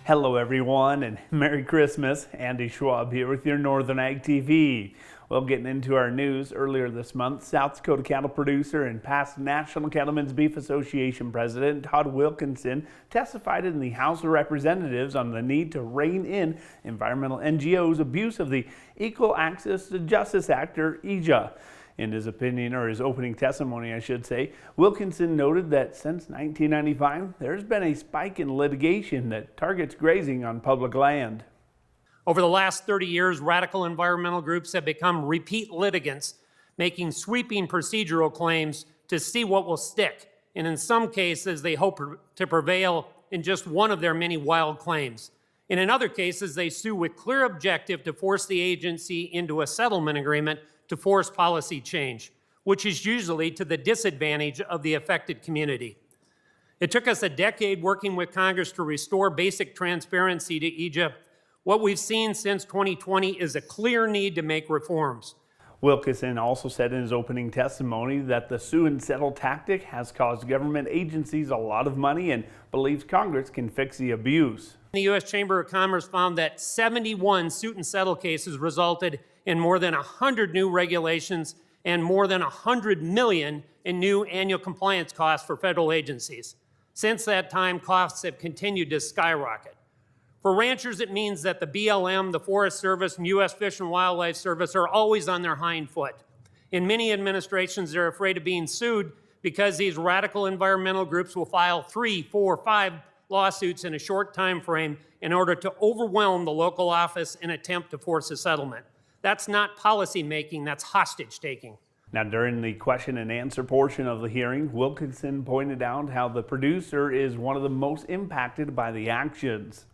Hello everyone and Merry Christmas. Andy Schwab here with your Northern Ag TV. Well, getting into our news, earlier this month, South Dakota cattle producer and past National Cattlemen's Beef Association president Todd Wilkinson testified in the House of Representatives on the need to rein in environmental NGOs' abuse of the Equal Access to Justice Act, or EAJA. In his opinion, or his opening testimony, I should say, Wilkinson noted that since 1995, there's been a spike in litigation that targets grazing on public land. Over the last 30 years, radical environmental groups have become repeat litigants, making sweeping procedural claims to see what will stick. And in some cases, they hope to prevail in just one of their many wild claims. And in other cases, they sue with clear objective to force the agency into a settlement agreement to force policy change, which is usually to the disadvantage of the affected community. It took us a decade working with Congress to restore basic transparency to EAJA. What we've seen since 2020 is a clear need to make reforms. Wilkinson also said in his opening testimony that the sue and settle tactic has caused government agencies a lot of money and believes Congress can fix the abuse. The U.S. Chamber of Commerce found that 71 suit and settle cases resulted in more than 100 new regulations and more than $100 million in new annual compliance costs for federal agencies. Since that time, costs have continued to skyrocket. For ranchers, it means that the BLM, the Forest Service, and U.S. Fish and Wildlife Service are always on their hind foot. In many administrations, they're afraid of being sued because these radical environmental groups will file 3, 4, 5 lawsuits in a short time frame in order to overwhelm the local office and attempt to force a settlement. That's not policy making, that's hostage taking. Now, during the question and answer portion of the hearing, Wilkinson pointed out how the producer is one of the most impacted by the actions.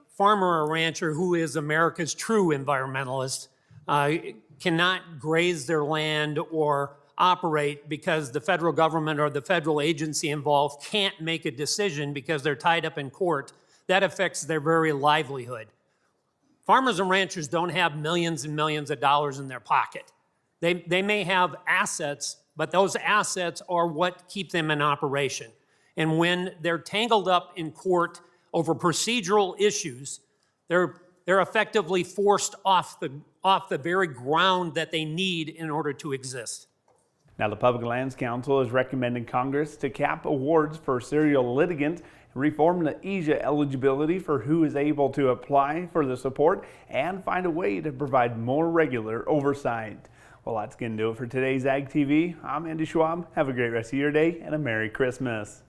Farmer or rancher who is America's true environmentalist cannot graze their land or operate because the federal government or the federal agency involved can't make a decision because they're tied up in court. That affects their very livelihood. Farmers and ranchers don't have millions and millions of dollars in their pocket. They may have assets, but those assets are what keep them in operation. And when they're tangled up in court over procedural issues, they're effectively forced off the very ground that they need in order to exist. Now, the Public Lands Council is recommending Congress to cap awards for serial litigants, reform the EAJA eligibility for who is able to apply for the support, and find a way to provide more regular oversight. Well, that's going to do it for today's Ag TV. I'm Andy Schwab. Have a great rest of your day and a Merry Christmas.